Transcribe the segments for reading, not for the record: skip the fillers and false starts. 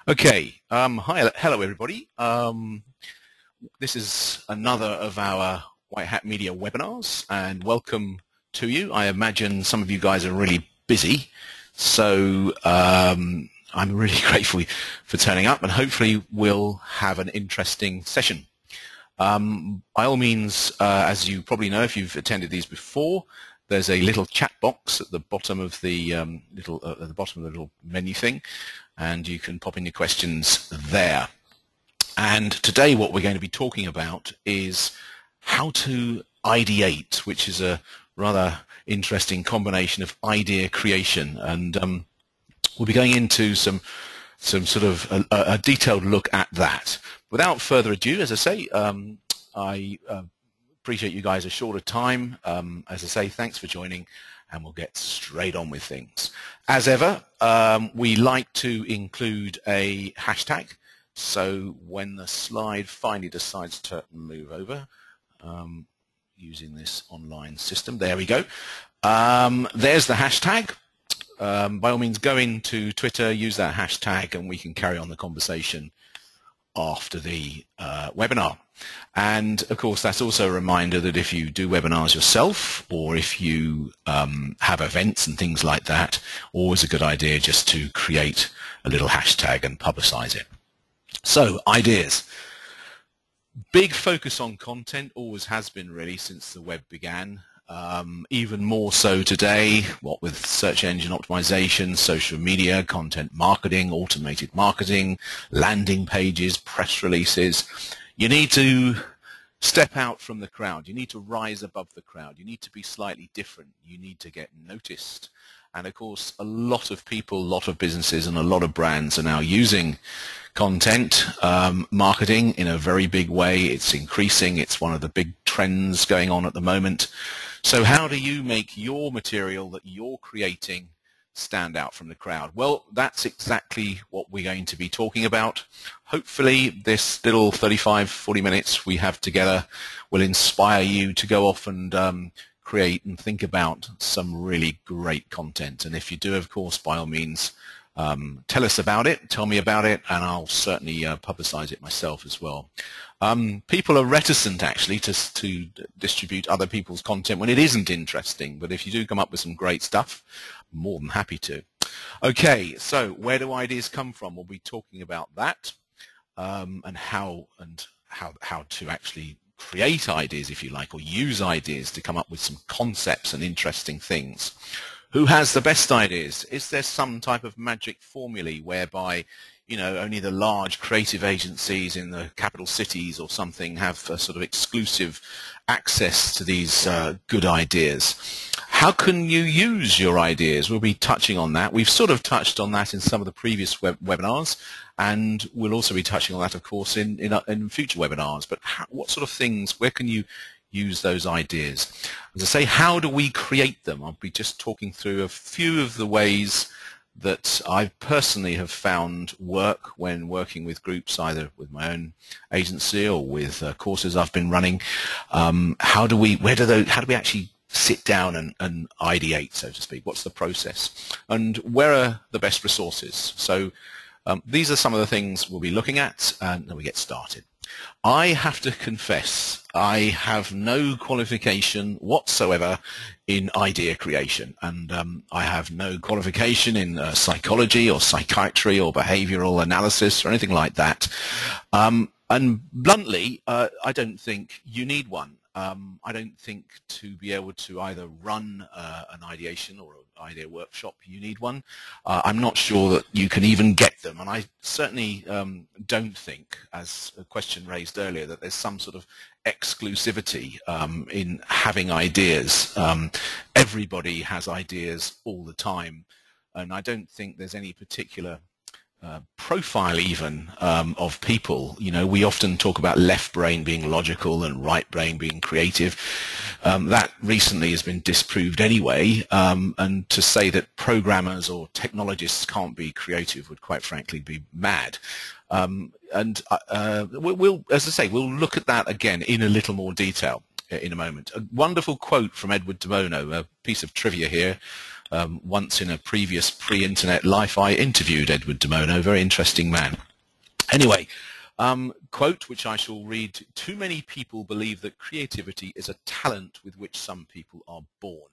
Okay, hello everybody. This is another of our White Hat Media webinars, and welcome to you. I imagine some of you guys are really busy, so I'm really grateful for turning up, and hopefully we'll have an interesting session. By all means, as you probably know if you've attended these before, there's a little chat box at the bottom of the little menu thing, and you can pop in your questions there. And today what we're going to be talking about is how to ideate, which is a rather interesting combination of idea creation, and we'll be going into some sort of a detailed look at that. Without further ado, as I say, I appreciate you guys are short of time. As I say, thanks for joining, and we'll get straight on with things. As ever, we like to include a hashtag, so when the slide finally decides to move over, using this online system, there we go. There's the hashtag. By all means, go into Twitter, use that hashtag, and we can carry on the conversation after the webinar. And of course, that's also a reminder that if you do webinars yourself, or if you have events and things like that, always a good idea just to create a little hashtag and publicize it. So, ideas. Big focus on content, always has been really since the web began. Even more so today, what with search engine optimization, social media, content marketing, automated marketing, landing pages, press releases. You need to step out from the crowd. You need to rise above the crowd. You need to be slightly different. You need to get noticed. And of course, a lot of people, a lot of businesses, and a lot of brands are now using content marketing in a very big way. It's increasing. It's one of the big trends going on at the moment. So how do you make your material that you're creating stand out from the crowd? Well, that's exactly what we're going to be talking about. Hopefully this little 35-40 minutes we have together will inspire you to go off and create and think about some really great content. And if you do, of course, by all means, tell us about it, tell me about it, and I'll certainly publicize it myself as well. People are reticent actually to distribute other people's content when it isn't interesting, but if you do come up with some great stuff, I'm more than happy to. Okay, so where do ideas come from? We'll be talking about that, and how to actually create ideas, if you like, or use ideas to come up with some concepts and interesting things. Who has the best ideas? Is there some type of magic formulae whereby, you know, only the large creative agencies in the capital cities or something have a sort of exclusive access to these good ideas? How can you use your ideas? We'll be touching on that. We've sort of touched on that in some of the previous webinars, and we'll also be touching on that, of course, in future webinars. But what sort of things, where can you use those ideas? As I say, how do we create them? I'll be just talking through a few of the ways that I personally have found work when working with groups, either with my own agency or with courses I've been running. How do we actually sit down and ideate, so to speak? What's the process? And where are the best resources? So these are some of the things we'll be looking at, and then we get started. I have to confess, I have no qualification whatsoever in idea creation, and I have no qualification in psychology or psychiatry or behavioral analysis or anything like that. And bluntly, I don't think you need one. I don't think to be able to either run an ideation or an idea workshop you need one. I'm not sure that you can even get them, and I certainly don't think, as a question raised earlier, that there's some sort of exclusivity in having ideas. Everybody has ideas all the time, and I don't think there's any particular profile even of people. You know, we often talk about left brain being logical and right brain being creative. That recently has been disproved anyway, and to say that programmers or technologists can't be creative would quite frankly be mad. We'll, as I say, we'll look at that again in a little more detail in a moment. A wonderful quote from Edward de Bono, a piece of trivia here. Once in a previous pre-internet life, I interviewed Edward de Bono, very interesting man. Anyway, quote, which I shall read: "Too many people believe that creativity is a talent with which some people are born,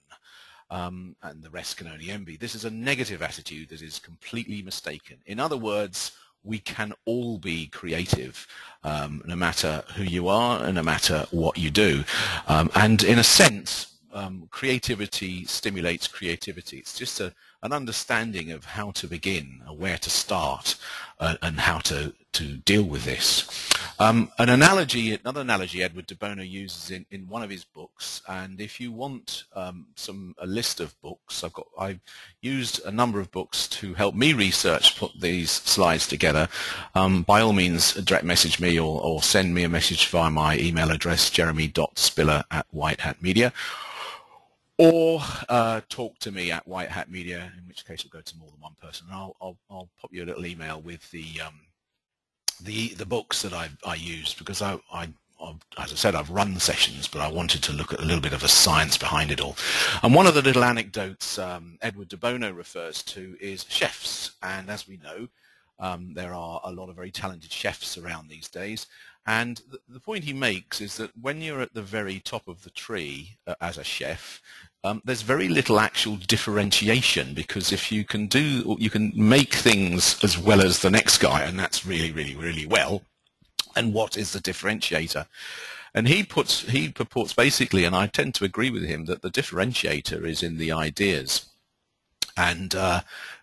and the rest can only envy. This is a negative attitude that is completely mistaken. In other words, we can all be creative, no matter who you are and no matter what you do. And in a sense, creativity stimulates creativity. It's just an understanding of how to begin, where to start, and how to deal with this. Another analogy Edward de Bono uses in one of his books, and if you want a list of books, I've used a number of books to help me put these slides together. By all means, direct message me or send me a message via my email address, jeremy.spiller@whitehatmedia. Or talk to me at White Hat Media, in which case it'll go to more than one person. And I'll pop you a little email with the books that I used, because as I said, I've run sessions, but I wanted to look at a little bit of the science behind it all. And one of the little anecdotes Edward de Bono refers to is chefs. And as we know, there are a lot of very talented chefs around these days. And the point he makes is that when you're at the very top of the tree as a chef, there's very little actual differentiation, because if you can make things as well as the next guy, and that's really, really, really well, and what is the differentiator? And he purports basically, and I tend to agree with him, that the differentiator is in the ideas. And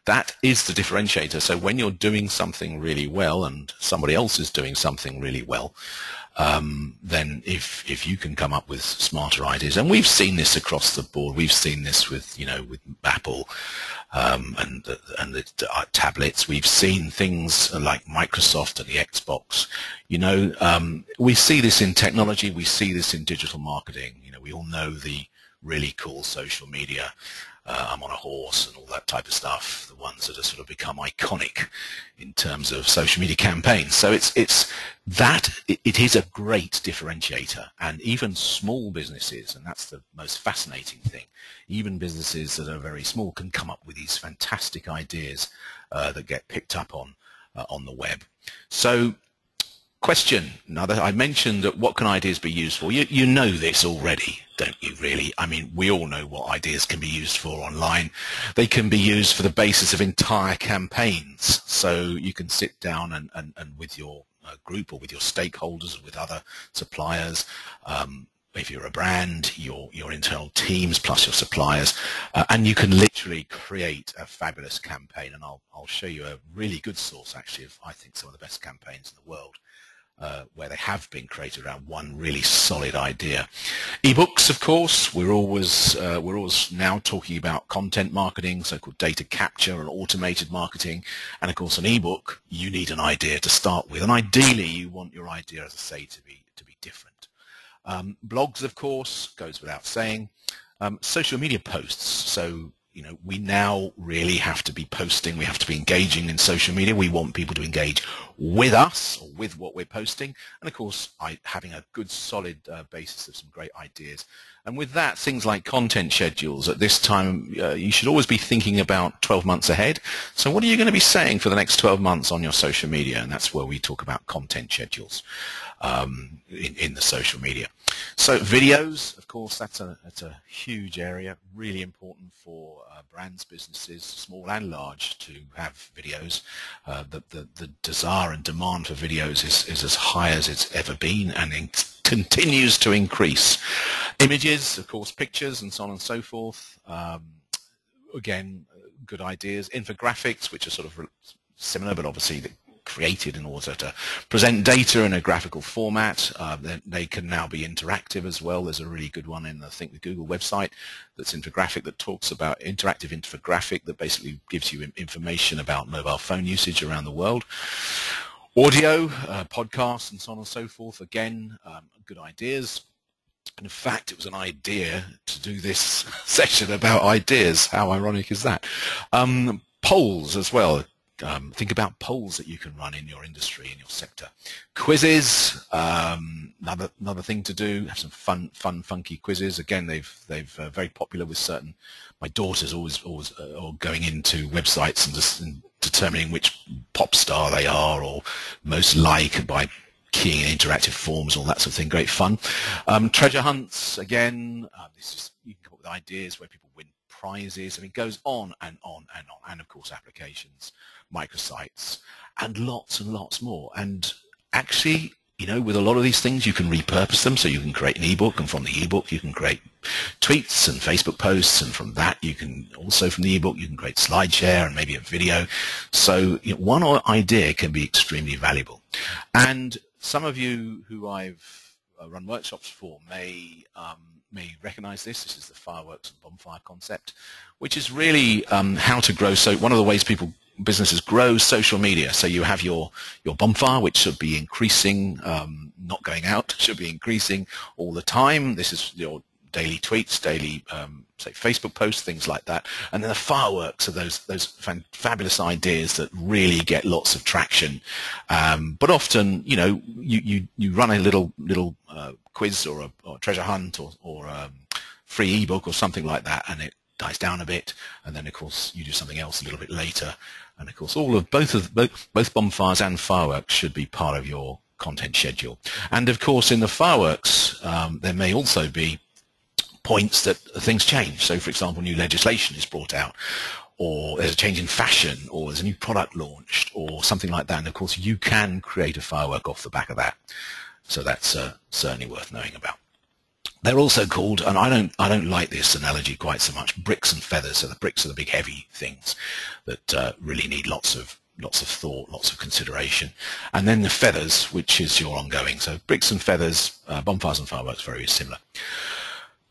that is the differentiator. So when you're doing something really well and somebody else is doing something really well, then if you can come up with smarter ideas, and we've seen this across the board. We've seen this with Apple and the tablets. We've seen things like Microsoft and the Xbox. We see this in technology. We see this in digital marketing. We all know the really cool social media. I'm on a horse and all that type of stuff, the ones that have sort of become iconic in terms of social media campaigns. So it is a great differentiator, and even small businesses, and that's the most fascinating thing, even businesses that are very small can come up with these fantastic ideas that get picked up on the web. So question. Now, that I mentioned that what can ideas be used for? You know this already, don't you, really? I mean, we all know what ideas can be used for online. They can be used for the basis of entire campaigns. So you can sit down and with your group or with your stakeholders or with other suppliers, if you're a brand, your internal teams plus your suppliers, and you can literally create a fabulous campaign. And I'll show you a really good source, actually, of, I think, some of the best campaigns in the world, where they have been created around one really solid idea. Ebooks, of course, we're always now talking about content marketing, so-called data capture and automated marketing. And of course, an ebook, you need an idea to start with, and ideally, you want your idea, as I say, to be different. Blogs, of course, goes without saying. Social media posts, so we now really have to be posting, we have to be engaging in social media. We want people to engage with us or with what we're posting. And of course, having a good solid basis of some great ideas. And with that, things like content schedules. At this time, you should always be thinking about 12 months ahead. So what are you going to be saying for the next 12 months on your social media? And that's where we talk about content schedules in the social media. So videos, of course, that's a huge area, really important for brands, businesses, small and large, to have videos. The desire and demand for videos is as high as it's ever been, and it continues to increase. Images, of course, pictures and so on and so forth. Again, good ideas. Infographics, which are sort of similar, but obviously created in order to present data in a graphical format. They can now be interactive as well. There's a really good one in, I think, the Google website that's infographic, that talks about interactive infographic that basically gives you information about mobile phone usage around the world. Audio, podcasts and so on and so forth. Again, good ideas. And in fact, it was an idea to do this session about ideas. How ironic is that? Polls as well. Think about polls that you can run in your industry, in your sector. Quizzes, another thing to do. Have some fun, funky quizzes. Again, they've very popular with certain. My daughter's always going into websites and just determining which pop star they are or most like by keying in interactive forms, all that sort of thing. Great fun. Treasure hunts, again, you can come up with ideas where people win prizes, and it goes on and on and on. And of course, applications, microsites, and lots more. And actually, with a lot of these things, you can repurpose them. So you can create an ebook, and from the ebook, you can create tweets and Facebook posts, and from that, you can also, from the ebook, you can create SlideShare and maybe a video. So one idea can be extremely valuable. And some of you who I've run workshops for may recognize this. This is the fireworks and bonfire concept, which is really how to grow. So one of the ways businesses grow social media. So you have your bonfire, which should be increasing, not going out, should be increasing all the time. This is your daily tweets, daily say Facebook posts, things like that. And then the fireworks are those fabulous ideas that really get lots of traction. But often, you run a little quiz or a treasure hunt or free ebook or something like that, and it dies down a bit, and then of course you do something else a little bit later, and of course both bonfires and fireworks should be part of your content schedule. And of course in the fireworks there may also be points that things change. So for example, new legislation is brought out, or there's a change in fashion, or there's a new product launched, or something like that, and of course you can create a firework off the back of that. So that's certainly worth knowing about. They're also called, and I don't like this analogy quite so much, bricks and feathers. So the bricks are the big heavy things that really need lots of thought, lots of consideration, and then the feathers, which is your ongoing. So bricks and feathers, bonfires and fireworks, very similar.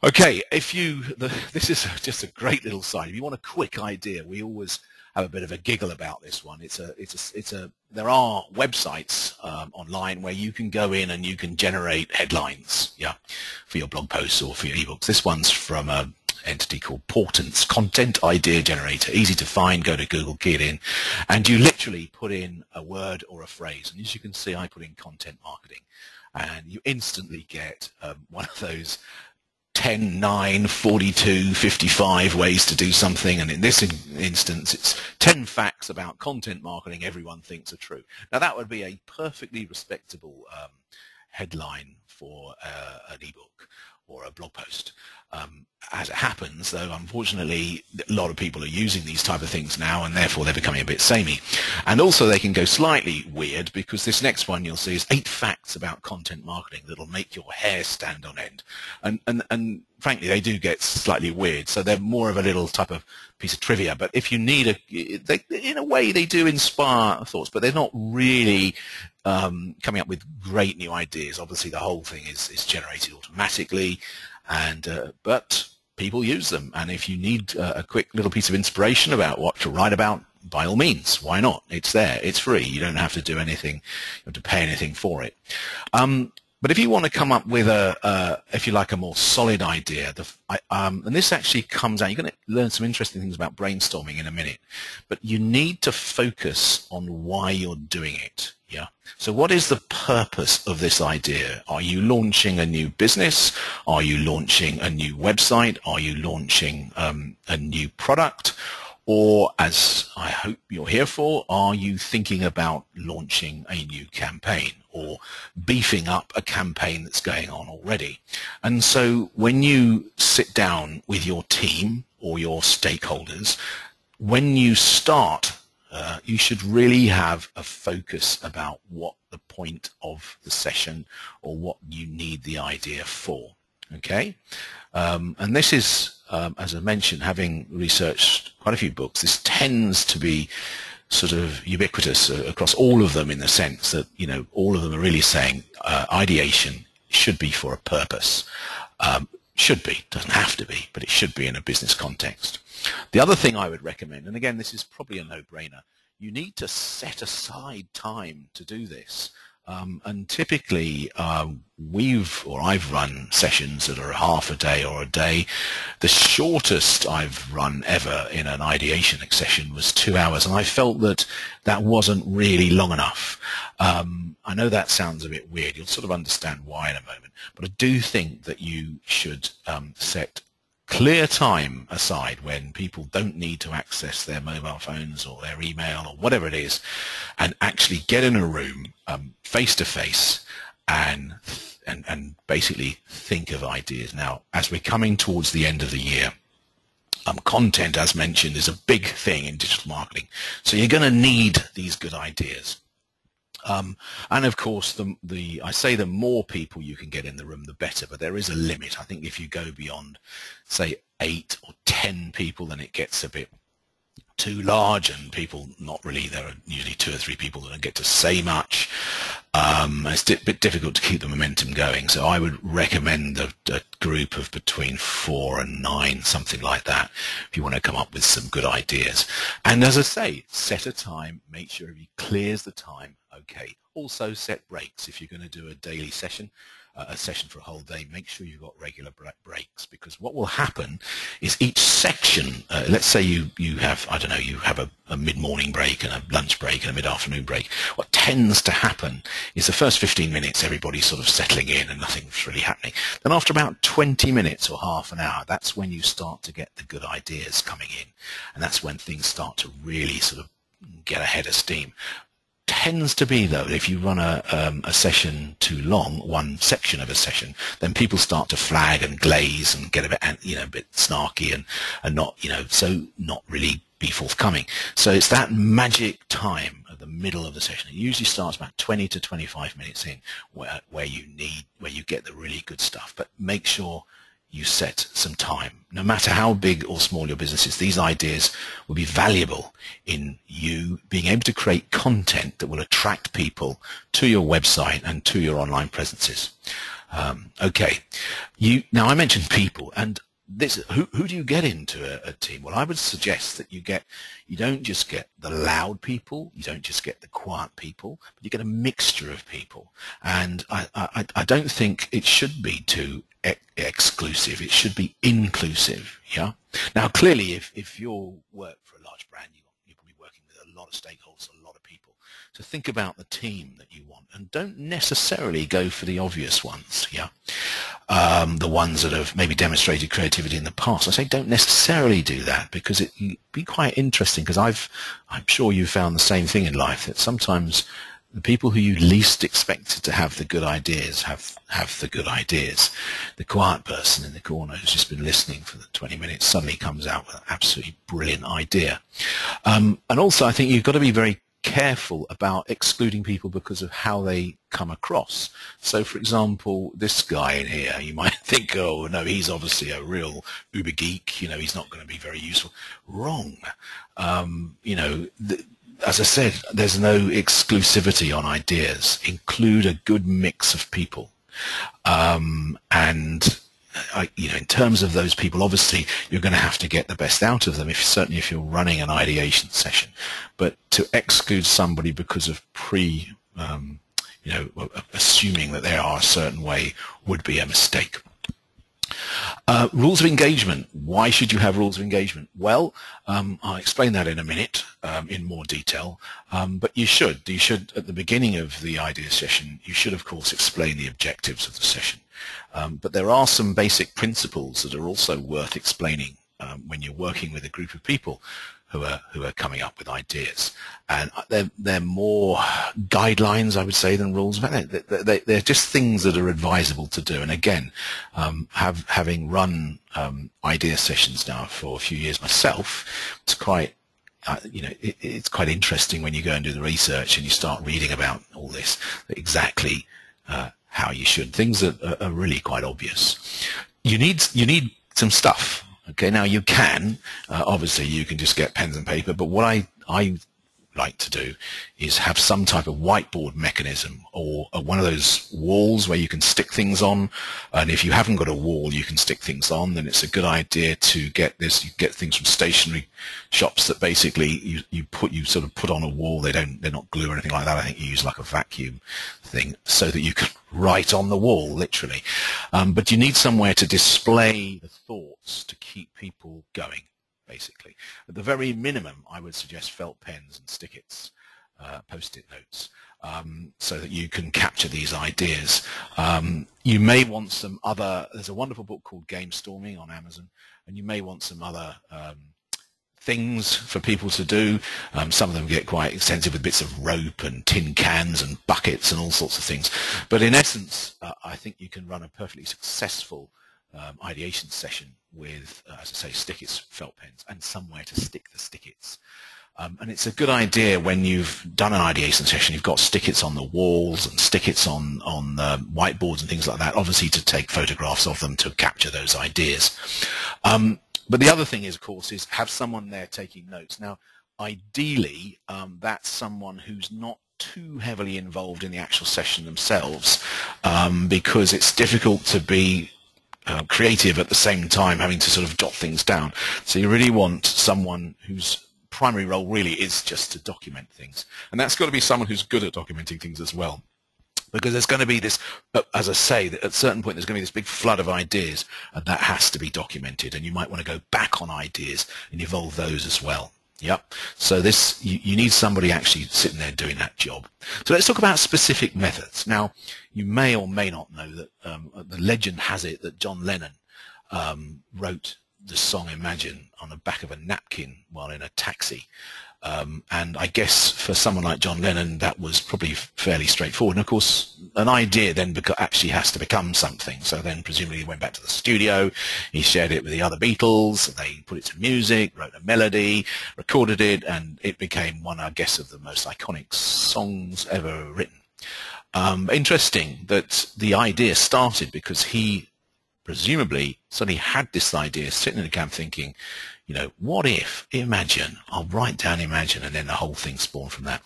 Okay, this is just a great little side. If you want a quick idea, we always have a bit of a giggle about this one. There are websites online where you can go in and you can generate headlines, for your blog posts or for your ebooks. This one's from an entity called Portents, Content Idea Generator. Easy to find. Go to Google, key it in, and you literally put in a word or a phrase. And as you can see, I put in content marketing, and you instantly get one of those 10, 9, 42, 55 ways to do something, and in this instance it's 10 facts about content marketing everyone thinks are true. Now that would be a perfectly respectable headline for an ebook or a blog post. As it happens, though, unfortunately, a lot of people are using these type of things now, and therefore they're becoming a bit samey. And also they can go slightly weird, because this next one you'll see is 8 facts about content marketing that'll make your hair stand on end. And frankly, they do get slightly weird, so they're more of a little type of piece of trivia. But if you need in a way, they do inspire thoughts, but they're not really coming up with great new ideas. Obviously, the whole thing is generated automatically, and but people use them. And if you need a quick little piece of inspiration about what to write about, by all means, why not? It's there. It's free. You don't have to do anything. You have to pay anything for it. But if you want to come up with if you like, a more solid idea, and this actually comes out, you're going to learn some interesting things about brainstorming in a minute, but you need to focus on why you're doing it. Yeah. So what is the purpose of this idea? Are you launching a new business? Are you launching a new website? Are you launching a new product? Or, as I hope you're here for, are you thinking about launching a new campaign or beefing up a campaign that's going on already? And so when you sit down with your team or your stakeholders, when you start, you should really have a focus about what the point of the session or what you need the idea for. Okay? And this is, as I mentioned, having researched quite a few books, this tends to be sort of ubiquitous across all of them, in the sense that, all of them are really saying ideation should be for a purpose. Should be, doesn't have to be, but it should be in a business context. The other thing I would recommend, and again, this is probably a no-brainer, you need to set aside time to do this. And typically, I've run sessions that are half a day or a day. The shortest I've run ever in an ideation session was 2 hours, and I felt that that wasn't really long enough. I know that sounds a bit weird. You'll sort of understand why in a moment, but I do think that you should set clear time aside when people don't need to access their mobile phones or their email or whatever it is, and actually get in a room face to face and basically think of ideas. Now, as we're coming towards the end of the year, content, as mentioned, is a big thing in digital marketing. So you're going to need these good ideas. And of course, I say the more people you can get in the room, the better, but there is a limit. I think if you go beyond, say, 8 or 10 people, then it gets a bit too large, and people not really, there are usually 2 or 3 people that don't get to say much. It's a bit difficult to keep the momentum going, so I would recommend a group of between 4 and 9, something like that, if you want to come up with some good ideas. And as I say, set a time, make sure he clears the time. Okay. Also set breaks. If you're going to do a daily session, a session for a whole day, make sure you've got regular breaks, because what will happen is each section, let's say you have, I don't know, you have a mid-morning break and a lunch break and a mid-afternoon break. What tends to happen is the first 15 minutes everybody's sort of settling in and nothing's really happening. Then after about 20 minutes or half an hour, that's when you start to get the good ideas coming in, and that's when things start to really sort of get ahead of steam. Tends to be, though, if you run a session too long, one section of a session, then people start to flag and glaze and get a bit, a bit snarky and not, so not really be forthcoming. So it's that magic time at the middle of the session. It usually starts about 20 to 25 minutes in, where you get the really good stuff. But make sure you set some time. No matter how big or small your business is, these ideas will be valuable in you being able to create content that will attract people to your website and to your online presences. Okay. Now I mentioned people, and who do you get into a team? Well, I would suggest that you don't just get the loud people, you don't just get the quiet people, but you get a mixture of people. And I don't think it should be too exclusive. It should be inclusive. Yeah. Now, clearly, if you work for a large brand, you're probably working with a lot of stakeholders, a lot of people. So think about the team that you want, and don't necessarily go for the obvious ones. Yeah. The ones that have maybe demonstrated creativity in the past. I say don't necessarily do that, because it can be quite interesting, because I'm sure you've found the same thing in life, that sometimes the people who you least expected to have the good ideas have the good ideas. The quiet person in the corner who's just been listening for the 20 minutes suddenly comes out with an absolutely brilliant idea. And also, I think you've got to be very careful about excluding people because of how they come across. So, for example, this guy in here, you might think, oh, no, he's obviously a real uber geek, he's not going to be very useful. Wrong. As I said, there's no exclusivity on ideas. Include a good mix of people. In terms of those people, obviously, you're going to have to get the best out of them, certainly if you're running an ideation session. But to exclude somebody because of assuming that they are a certain way would be a mistake. Rules of engagement. Why should you have rules of engagement? Well, I'll explain that in a minute in more detail, but you should at the beginning of the idea session, you should of course explain the objectives of the session, but there are some basic principles that are also worth explaining when you're working with a group of people who are coming up with ideas, and they're more guidelines, I would say, than rules. They're just things that are advisable to do. And again, having run idea sessions now for a few years myself, it's quite it's quite interesting when you go and do the research and you start reading about all this, exactly how you should. Things that are really quite obvious. You need some stuff. Okay, now you can, obviously you can just get pens and paper, but what I like to do is have some type of whiteboard mechanism or one of those walls where you can stick things on. And if you haven't got a wall you can stick things on, then it's a good idea to get this. You get things from stationery shops that basically you sort of put on a wall. They're not glue or anything like that. I think you use like a vacuum thing so that you can write on the wall, literally. But you need somewhere to display the thoughts to keep people going. Basically, at the very minimum, I would suggest felt pens and stick-its, post-it notes, so that you can capture these ideas. You may want some other. There's a wonderful book called Game Storming on Amazon, and you may want some other things for people to do. Some of them get quite extensive with bits of rope and tin cans and buckets and all sorts of things. But in essence, I think you can run a perfectly successful ideation session with, as I say, stick-its, felt pens, and somewhere to stick the stick-its. And it's a good idea when you've done an ideation session, you've got stick-its on the walls and stick-its on whiteboards and things like that, obviously to take photographs of them to capture those ideas. But the other thing is, of course, is have someone there taking notes. Now, ideally, that's someone who's not too heavily involved in the actual session themselves, because it's difficult to be creative at the same time having to sort of jot things down. So you really want someone whose primary role really is just to document things. And that's got to be someone who's good at documenting things as well. Because there's going to be this, as I say, at a certain point there's going to be this big flood of ideas, and that has to be documented. And you might want to go back on ideas and evolve those as well. Yep. So this, you need somebody actually sitting there doing that job. So let's talk about specific methods. Now, you may or may not know that the legend has it that John Lennon wrote the song Imagine on the back of a napkin while in a taxi. And I guess for someone like John Lennon, that was probably fairly straightforward. And of course, an idea then actually has to become something. So then presumably he went back to the studio, he shared it with the other Beatles, they put it to music, wrote a melody, recorded it, and it became one, I guess, of the most iconic songs ever written. Interesting that the idea started because he presumably suddenly had this idea sitting in the cab thinking, you know, what if, imagine, I'll write down Imagine, and then the whole thing spawned from that.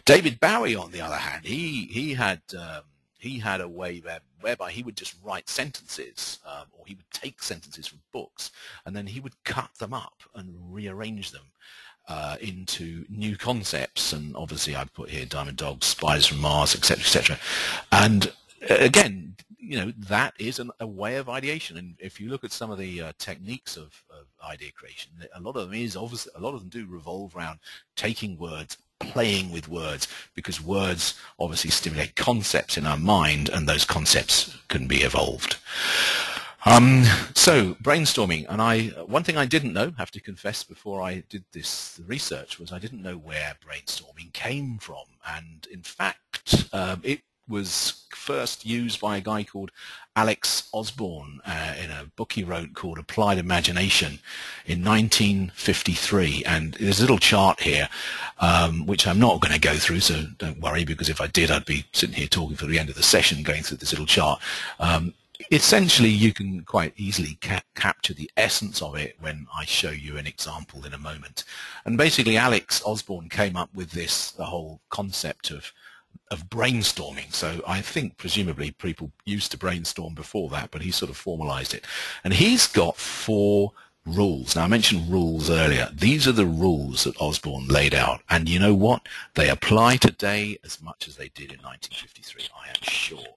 David Bowie, on the other hand, he had a way whereby he would just write sentences, or he would take sentences from books, and then he would cut them up and rearrange them into new concepts. And obviously I've put here Diamond Dogs, Spiders from Mars, etc., etc. And again, you know, that is a way of ideation. And if you look at some of the techniques of idea creation, a lot of them is obviously, a lot of them do revolve around taking words, playing with words, because words obviously stimulate concepts in our mind, and those concepts can be evolved. So brainstorming, and one thing I didn't know, have to confess, before I did this research, was I didn't know where brainstorming came from. And in fact, it was first used by a guy called Alex Osborne in a book he wrote called Applied Imagination in 1953. And there's a little chart here, which I'm not going to go through, so don't worry, because if I did, I'd be sitting here talking for the end of the session going through this little chart. Essentially, you can quite easily capture the essence of it when I show you an example in a moment. And basically, Alex Osborne came up with the whole concept of brainstorming. So I think presumably people used to brainstorm before that, but he sort of formalized it. And he's got 4 rules. Now, I mentioned rules earlier. These are the rules that Osborne laid out. And you know what? They apply today as much as they did in 1953, I am sure.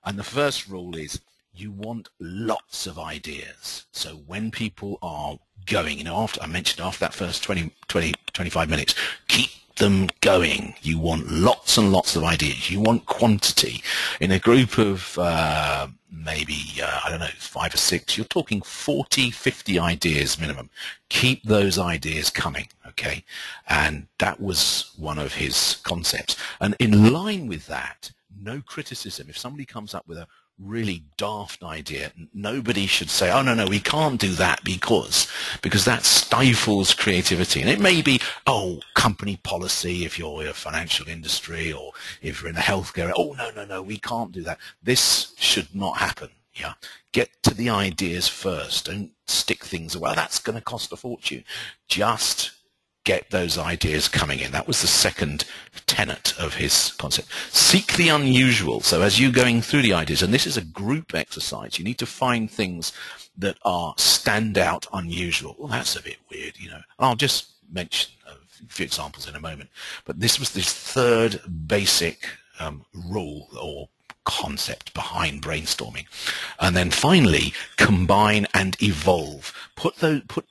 And the first rule is you want lots of ideas. So when people are going, you know, after that first 25 minutes, keep them going. You want lots and lots of ideas. You want quantity. In a group of maybe, I don't know, 5 or 6, you're talking 40, 50 ideas minimum. Keep those ideas coming, okay? And that was one of his concepts. And in line with that, no criticism. If somebody comes up with a really daft idea, nobody should say, oh no, we can't do that because that stifles creativity. And it may be, oh, company policy if you're in a financial industry, or if you're in the healthcare, oh no, we can't do that. This should not happen. Yeah, get to the ideas first. Don't stick things away. Well, that's going to cost a fortune. Just get those ideas coming in. That was the second tenet of his concept. Seek the unusual. So as you're going through the ideas, and this is a group exercise, you need to find things that are standout, unusual. Well, that's a bit weird, you know. I'll just mention a few examples in a moment. But this was this third basic rule or concept behind brainstorming. And then finally, combine and evolve. Put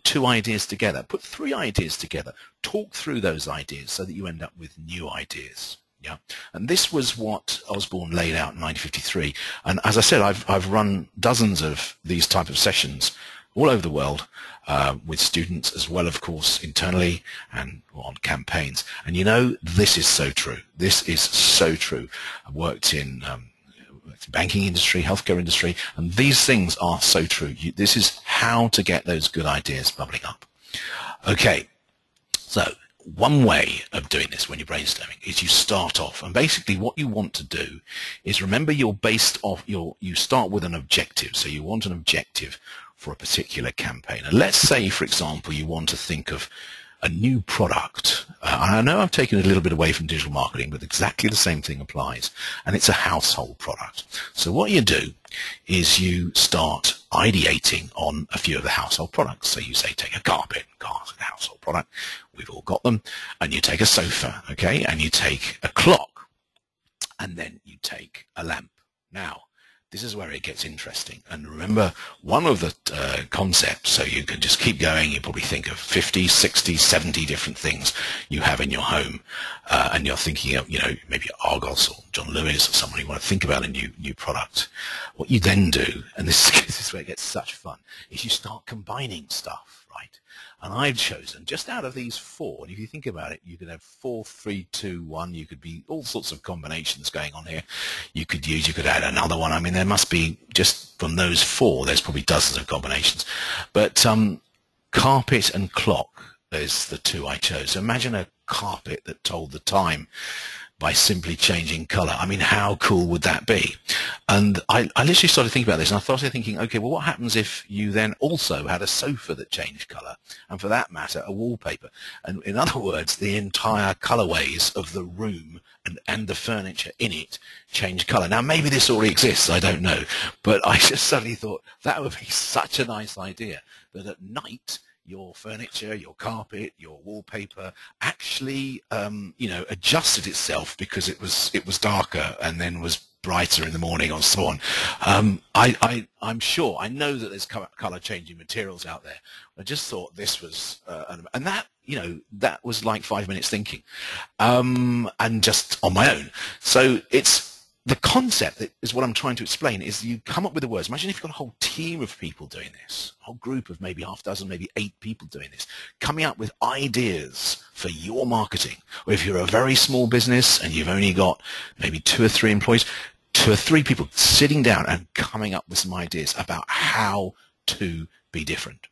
two ideas together, put three ideas together, talk through those ideas so that you end up with new ideas. Yeah, and this was what Osborne laid out in 1953. And as I said, I've run dozens of these type of sessions all over the world with students as well, of course, internally and on campaigns. And you know, this is so true. This is so true. I've worked in banking industry, healthcare industry, and these things are so true. This is how to get those good ideas bubbling up. Okay, so one way of doing this when you're brainstorming is you start off, and basically what you want to do is remember you start with an objective. So you want an objective for a particular campaign. And let's say, for example, you want to think of a new product. I know I've taken it a little bit away from digital marketing, but exactly the same thing applies. And it's a household product. So what you do is you start ideating on a few of the household products. So you say, take a carpet, a household product. We've all got them. And you take a sofa, okay? And you take a clock. And then you take a lamp. Now, this is where it gets interesting. And remember, one of the concepts, so you can just keep going, you probably think of 50, 60, 70 different things you have in your home. And you're thinking of, you know, maybe Argos or John Lewis or someone you want to think about a new product. What you then do, and this is where it gets such fun, is you start combining stuff, right? And I've chosen, just out of these four, and if you think about it, you could have 4, 3, 2, 1. You could be all sorts of combinations going on here. You could add another one. I mean, there must be, just from those four, there's probably dozens of combinations. But carpet and clock is the two I chose. So imagine a carpet that told the time by simply changing color. I mean, how cool would that be? And I literally started thinking about this, and I started thinking, okay, well, what happens if you then also had a sofa that changed color, and for that matter, a wallpaper? And in other words, the entire colorways of the room and the furniture in it change color. Now, maybe this already exists, I don't know, but I just suddenly thought that would be such a nice idea, that at night, your furniture, your carpet, your wallpaper actually, you know, adjusted itself because it was darker and then was brighter in the morning, or so on. I'm sure, I know that there's color changing materials out there. I just thought this was, and that, you know, that was like 5 minutes thinking, and just on my own. So it's, the concept that is what I'm trying to explain is you come up with the words. Imagine if you've got a whole team of people doing this, a whole group of maybe half dozen, maybe 8 people doing this, coming up with ideas for your marketing. Or if you're a very small business and you've only got maybe 2 or 3 employees, 2 or 3 people sitting down and coming up with some ideas about how to be different.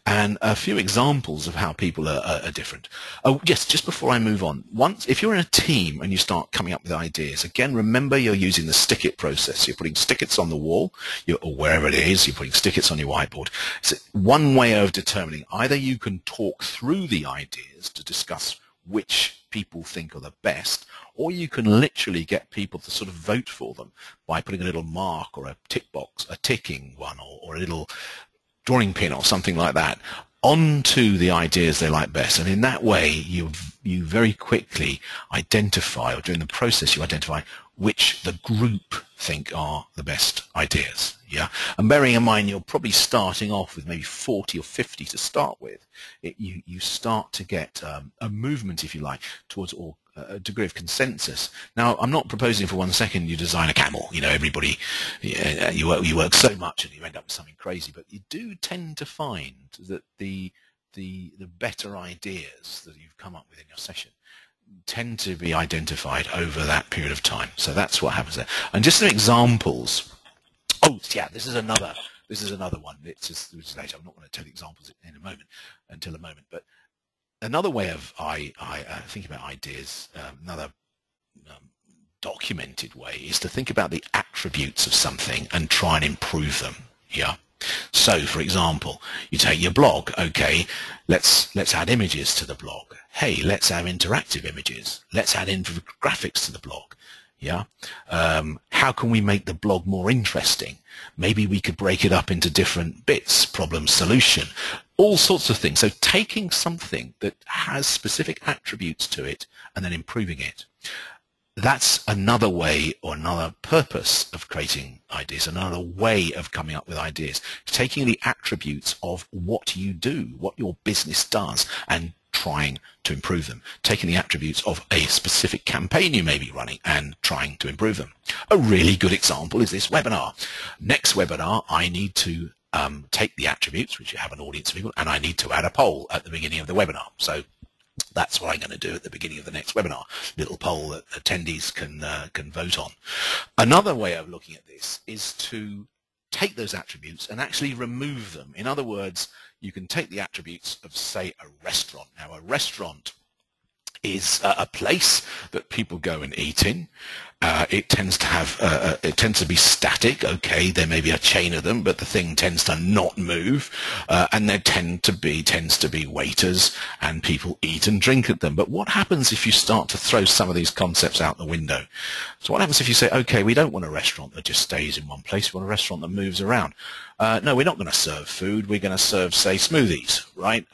And a few examples of how people are different. Oh, yes, just before I move on, if you're in a team and you start coming up with ideas, again, remember you're using the stick-it process. You're putting stick-its on the wall, or wherever it is, you're putting stick-its on your whiteboard. It's one way of determining, either you can talk through the ideas to discuss which people think are the best, or you can literally get people to sort of vote for them by putting a little mark or a tick box, a ticking one, or a little drawing pin or something like that onto the ideas they like best. And in that way, you very quickly identify, or during the process, you identify which the group think are the best ideas. Yeah, and bearing in mind you're probably starting off with maybe 40 or 50 to start with, you start to get a movement, if you like, towards a degree of consensus. Now, I'm not proposing for 1 second you design a camel. You know, everybody, you work so much and you end up with something crazy. But you do tend to find that the better ideas that you've come up with in your session tend to be identified over that period of time. So that's what happens there. And just some examples. Oh, yeah, this is another one. It's just later. I'm not going to tell you examples until a moment. But another way of I think about ideas, another documented way, is to think about the attributes of something and try and improve them. Yeah. So, for example, you take your blog. Okay, let's add images to the blog. Hey, let's have interactive images. Let's add infographics to the blog. Yeah. How can we make the blog more interesting? Maybe we could break it up into different bits, problem, solution, all sorts of things. So taking something that has specific attributes to it and then improving it. That's another way or another purpose of creating ideas, another way of coming up with ideas. Taking the attributes of what you do, what your business does, and trying to improve them. Taking the attributes of a specific campaign you may be running and trying to improve them. A really good example is this webinar. Next webinar, I need to take the attributes, which you have an audience of people, and I need to add a poll at the beginning of the webinar. So that's what I'm going to do at the beginning of the next webinar. Little poll that attendees can vote on. Another way of looking at this is to take those attributes and actually remove them. In other words, you can take the attributes of, say, a restaurant. Now, a restaurant is a place that people go and eat in. It tends to have, it tends to be static. Okay, there may be a chain of them, but the thing tends to not move, and there tends to be waiters, and people eat and drink at them. But what happens if you start to throw some of these concepts out the window? So what happens if you say, okay, we don't want a restaurant that just stays in one place. We want a restaurant that moves around. No, we're not going to serve food. We're going to serve, say, smoothies, right?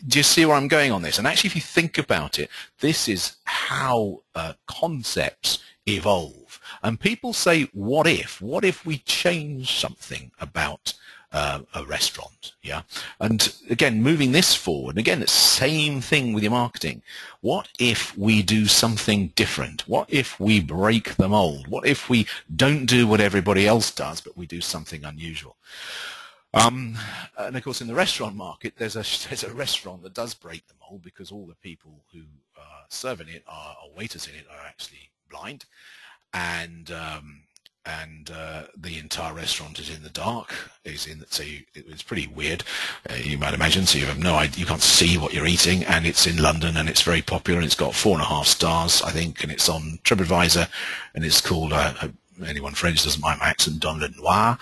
Do you see where I'm going on this? And actually, if you think about it, this is how concepts evolve. And people say, what if? What if we change something about a restaurant? Yeah. And again, moving this forward, again, the same thing with your marketing. What if we do something different? What if we break the mold? What if we don't do what everybody else does, but we do something unusual? And of course, in the restaurant market, there's a restaurant that does break the mold because all the people who are serving it or waiters in it are actually blind, and the entire restaurant is in the dark. It's pretty weird, you might imagine. So you have no idea, you can't see what you're eating, and it's in London, and it's very popular, and it's got 4.5 stars, I think, and it's on TripAdvisor, and it's called. Anyone French doesn't mind my accent, Dans le Noir,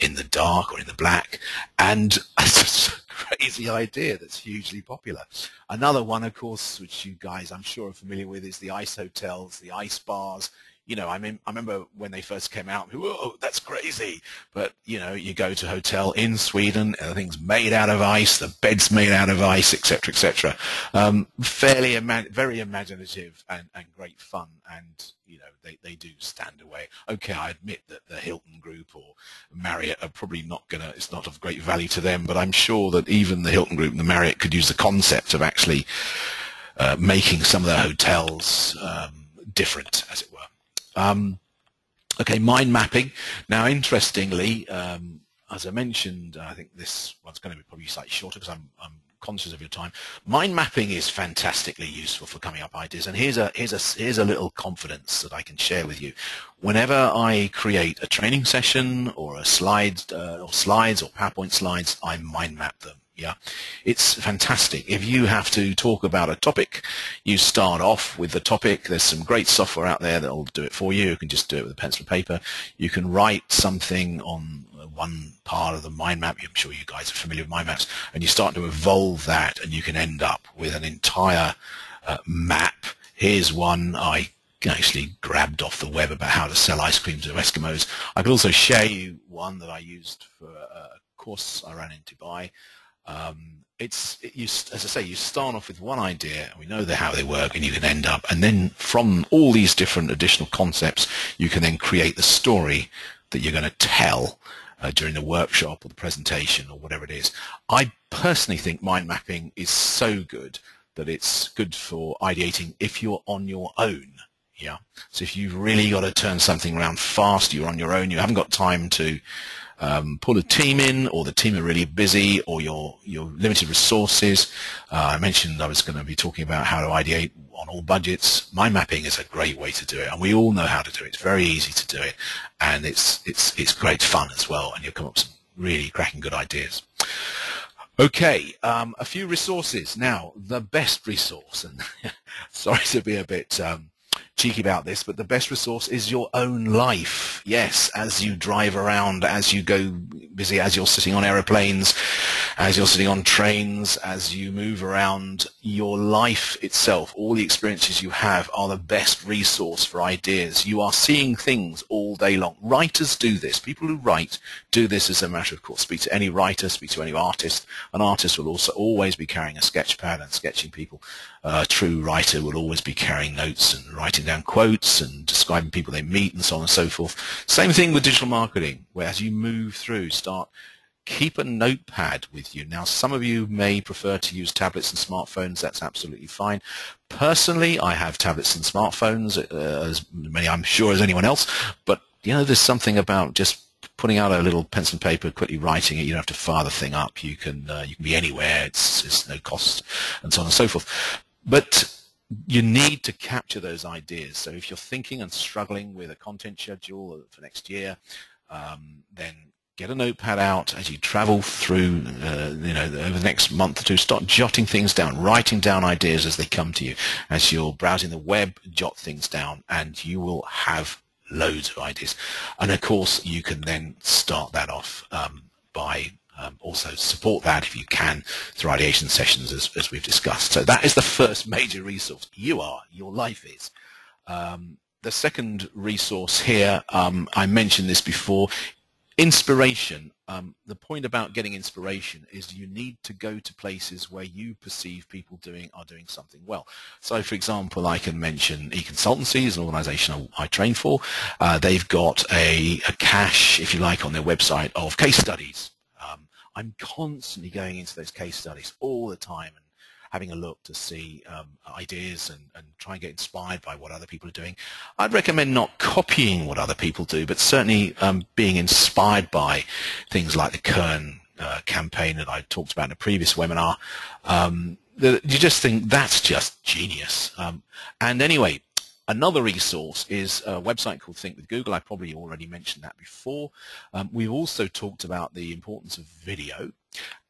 in the dark or in the black, and it's just a crazy idea that's hugely popular. Another one, of course, which you guys I'm sure are familiar with, is the ice hotels, the ice bars. You know, I remember when they first came out, whoa, that's crazy. But, you know, you go to a hotel in Sweden, everything's made out of ice, the bed's made out of ice, etc., etc. Very imaginative and great fun, and, you know, they do stand away. Okay, I admit that the Hilton Group or Marriott are probably not it's not of great value to them, but I'm sure that even the Hilton Group and the Marriott could use the concept of actually making some of their hotels different, as it were. Okay, mind mapping. Now, interestingly, as I mentioned, I think this one's going to be probably slightly shorter because I'm conscious of your time. Mind mapping is fantastically useful for coming up ideas, and here's a little confidence that I can share with you. Whenever I create a training session or a slides or PowerPoint slides, I mind map them. Yeah, it's fantastic. If you have to talk about a topic, you start off with the topic. There's some great software out there that will do it for you. You can just do it with a pencil and paper. You can write something on one part of the mind map. I'm sure you guys are familiar with mind maps, and you start to evolve that, and you can end up with an entire map. Here's one I actually grabbed off the web about how to sell ice cream to Eskimos. I could also share you one that I used for a course I ran in Dubai. As I say, you start off with one idea, and we know how they work, and you can end up, and then from all these different additional concepts, you can then create the story that you're going to tell during the workshop or the presentation or whatever it is. I personally think mind mapping is so good that it's good for ideating if you're on your own. Yeah. So if you've really got to turn something around fast, you're on your own, you haven't got time to pull a team in, or the team are really busy, or your limited resources. I mentioned I was going to be talking about how to ideate on all budgets. Mind mapping is a great way to do it, and we all know how to do it. It's very easy to do it, and it's great fun as well, and you'll come up with some really cracking good ideas. Okay, a few resources. Now, the best resource, and sorry to be a bit cheeky about this, but the best resource is your own life. Yes, as you drive around, as you go busy, as you're sitting on aeroplanes, as you're sitting on trains, as you move around, your life itself, all the experiences you have are the best resource for ideas. You are seeing things all day long. Writers do this. People who write do this as a matter of course. Speak to any writer, speak to any artist. An artist will also always be carrying a sketch pad and sketching people. A true writer will always be carrying notes and writing down quotes and describing people they meet and so on and so forth. Same thing with digital marketing, where as you move through, keep a notepad with you. Now, some of you may prefer to use tablets and smartphones. That's absolutely fine. Personally, I have tablets and smartphones, as many I'm sure as anyone else, but there's something about just putting out a little pencil and paper, quickly writing it. You don't have to fire the thing up. You can be anywhere. It's no cost, and so on and so forth. But you need to capture those ideas. So if you're thinking and struggling with a content schedule for next year, then get a notepad out as you travel through, over the next month or two. Start jotting things down, writing down ideas as they come to you. As you're browsing the web, jot things down, and you will have loads of ideas. And of course, you can then start that off by also support that if you can through ideation sessions, as we've discussed. So that is the first major resource. Your life is. The second resource here, I mentioned this before, inspiration. The point about getting inspiration is you need to go to places where you perceive people are doing something well. So, for example, I can mention eConsultancy is an organization I train for. They've got a cache, if you like, on their website of case studies. I'm constantly going into those case studies all the time and having a look to see ideas and try and get inspired by what other people are doing. I'd recommend not copying what other people do, but certainly being inspired by things like the Kern campaign that I talked about in a previous webinar. You just think that's just genius. And anyway, another resource is a website called Think with Google. I probably already mentioned that before. We've also talked about the importance of video.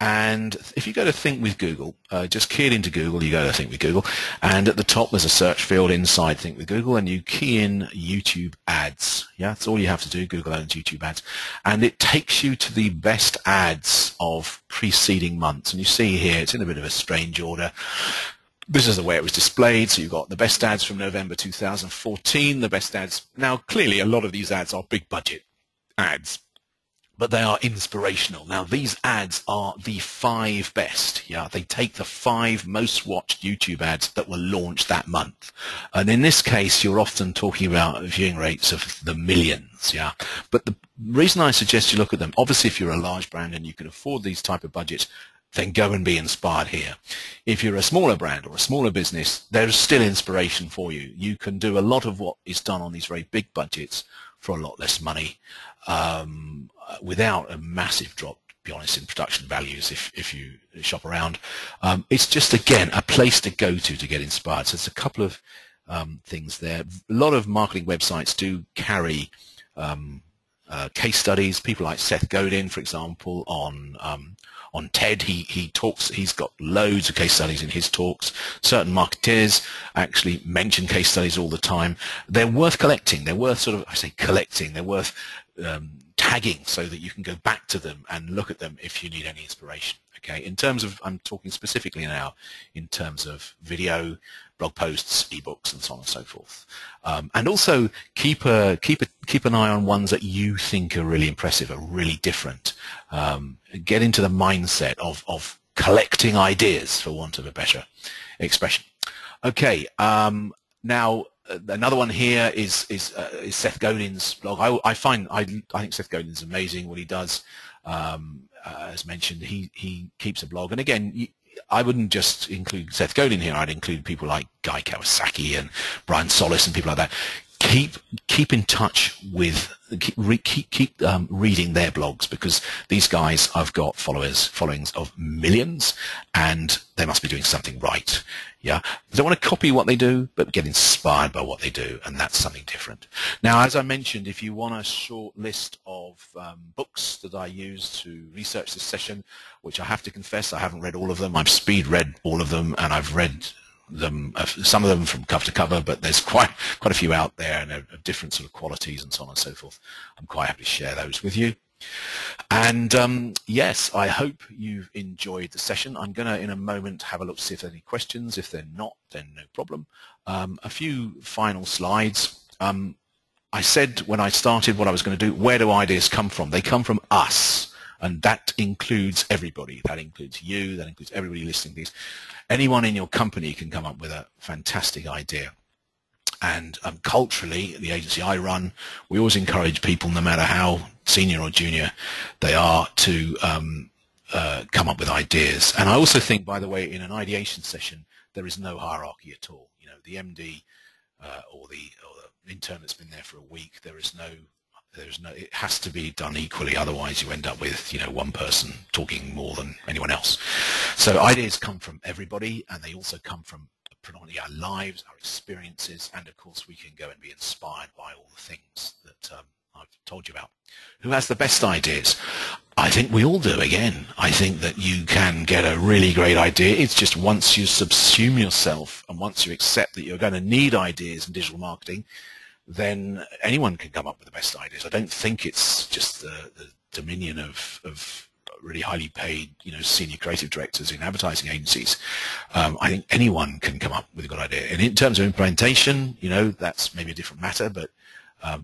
And if you go to Think with Google, just key it into Google, you go to Think with Google, and at the top there's a search field inside Think with Google, and you key in YouTube ads. Yeah, that's all you have to do. Google owns YouTube ads. And it takes you to the best ads of preceding months. And you see here, it's in a bit of a strange order. This is the way it was displayed. So you've got the best ads from November 2014, the best ads. Now, clearly, a lot of these ads are big budget ads, but they are inspirational. Now, these ads are the 5 best. Yeah, they take the 5 most watched YouTube ads that were launched that month. And in this case, you're often talking about viewing rates of the millions. Yeah, but the reason I suggest you look at them, obviously, if you're a large brand and you can afford these type of budgets, then go and be inspired here. If you're a smaller brand or a smaller business, there's still inspiration for you. You can do a lot of what is done on these very big budgets for a lot less money, without a massive drop, to be honest, in production values if you shop around. It's just, again, a place to go to get inspired. So it's a couple of things there. A lot of marketing websites do carry case studies. People like Seth Godin, for example, on TED, he talks. He's got loads of case studies in his talks. Certain marketeers actually mention case studies all the time. They're worth collecting. They're worth collecting. They're worth tagging so that you can go back to them and look at them if you need any inspiration. Okay. In terms of, I'm talking specifically now in terms of video, blog posts, ebooks, and so on and so forth. And also keep an eye on ones that you think are really impressive, are really different. Get into the mindset of collecting ideas, for want of a better expression. Okay. Now, another one here is Seth Godin's blog. I think Seth Godin's amazing what he does. As mentioned, he keeps a blog, and again, I wouldn't just include Seth Godin here. I'd include people like Guy Kawasaki and Brian Solis and people like that. Keep in touch with, keep reading their blogs, because these guys have got followings of millions, and they must be doing something right. Yeah, I don't want to copy what they do, but get inspired by what they do, and that's something different. Now, as I mentioned, if you want a short list of books that I use to research this session, which I have to confess I haven't read all of them. I've speed read all of them, and I've read them, some of them from cover to cover, but there's quite a few out there, and of different sort of qualities and so on and so forth. I'm quite happy to share those with you. And yes, I hope you've enjoyed the session. I'm going to, in a moment, have a look to see if there are any questions. If they're not, then no problem. A few final slides. I said when I started what I was going to do, where do ideas come from? They come from us, and that includes everybody. That includes you, that includes everybody listening to these. Anyone in your company can come up with a fantastic idea. And culturally, the agency I run, we always encourage people, no matter how senior or junior they are, to come up with ideas. And I also think, by the way, in an ideation session, there is no hierarchy at all. You know, the MD or the intern that's been there for a week, there's no, it has to be done equally. Otherwise, you end up with, you know, one person talking more than anyone else. So ideas come from everybody, and they also come from predominantly our lives, our experiences, and of course we can go and be inspired by all the things that I've told you about. Who has the best ideas? I think we all do. Again, I think that you can get a really great idea. It's just once you subsume yourself and once you accept that you're going to need ideas in digital marketing, then anyone can come up with the best ideas. I don't think it's just the dominion of really highly paid, you know, senior creative directors in advertising agencies. I think anyone can come up with a good idea. And in terms of implementation, you know, that's maybe a different matter, but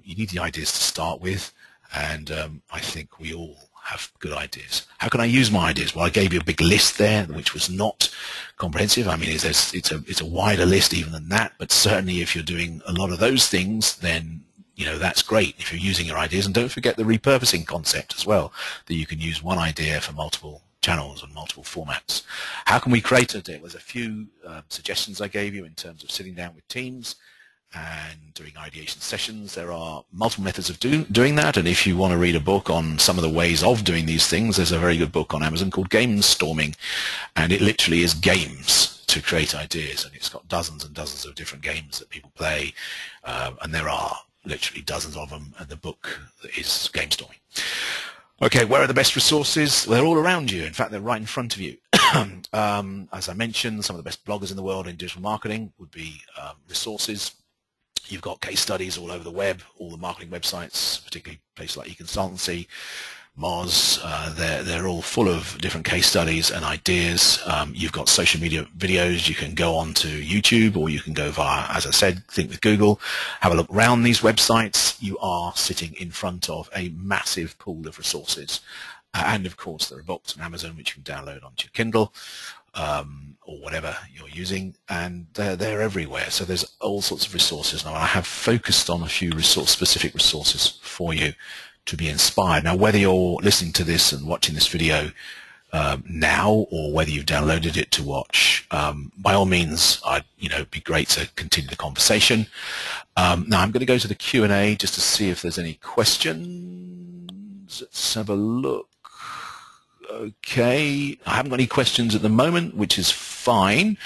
you need the ideas to start with, and I think we all have good ideas. How can I use my ideas? Well, I gave you a big list there, which was not comprehensive. I mean, it's a wider list even than that, but certainly if you're doing a lot of those things, then you know, that's great if you're using your ideas. And don't forget the repurposing concept as well, that you can use one idea for multiple channels and multiple formats. How can we create a deal? There's a few suggestions I gave you in terms of sitting down with teams and doing ideation sessions. There are multiple methods of doing that, and if you want to read a book on some of the ways of doing these things, there's a very good book on Amazon called Game Storming, and it literally is games to create ideas, and it's got dozens and dozens of different games that people play, and there are literally dozens of them, and the book is Game Storming. Okay, where are the best resources? They're all around you. In fact, they're right in front of you. As I mentioned, some of the best bloggers in the world in digital marketing would be resources. You've got case studies all over the web, all the marketing websites, particularly places like eConsultancy, Moz, they're all full of different case studies and ideas. You've got social media videos. You can go on to YouTube, or you can go via, as I said, Think with Google. Have a look around these websites. You are sitting in front of a massive pool of resources. And of course, there are books on Amazon which you can download onto your Kindle or whatever you're using, and they're everywhere. So there's all sorts of resources. Now, I have focused on a few specific resources for you to be inspired. Now, whether you're listening to this and watching this video now, or whether you've downloaded it to watch, by all means, it'd be great to continue the conversation. Now, I'm going to go to the Q&A just to see if there's any questions. Let's have a look. Okay, I haven't got any questions at the moment, which is fine.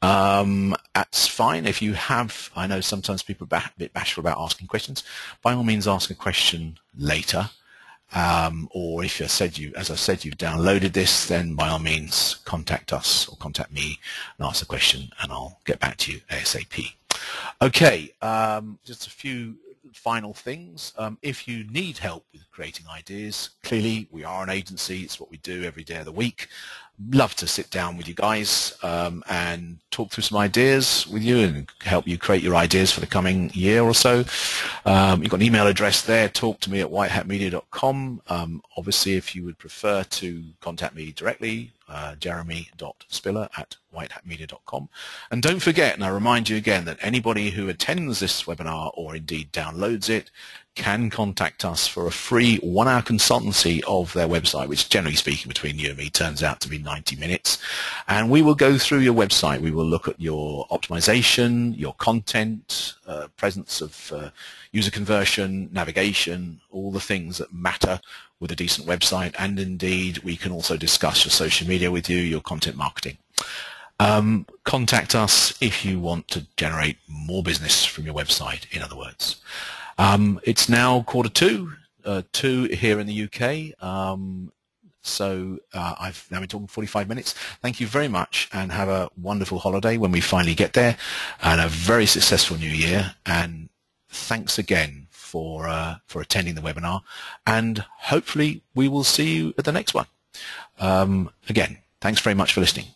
That's fine. If you have, I know sometimes people are a bit bashful about asking questions. By all means, ask a question later. Or if as I said, you've downloaded this, then by all means, contact us or contact me and ask a question, and I'll get back to you ASAP. Okay, just a few final things. If you need help with creating ideas, clearly we are an agency. It's what we do every day of the week. Love to sit down with you guys and talk through some ideas with you and help you create your ideas for the coming year or so. You've got an email address there, talk2me@whitehatmedia.com. Obviously, if you would prefer to contact me directly, jeremy.spiller@whitehatmedia.com. And don't forget, and I remind you again, that anybody who attends this webinar or indeed downloads it can contact us for a free 1-hour consultancy of their website, which generally speaking between you and me turns out to be 90 minutes. And we will go through your website. We will look at your optimization, your content, presence of user conversion, navigation, all the things that matter with a decent website. And indeed, we can also discuss your social media with you, your content marketing. Contact us if you want to generate more business from your website, in other words. It's now 2:45 here in the UK. So I've now been talking 45 minutes. Thank you very much, and have a wonderful holiday when we finally get there, and a very successful new year. And thanks again for attending the webinar, and hopefully we will see you at the next one. Again, thanks very much for listening.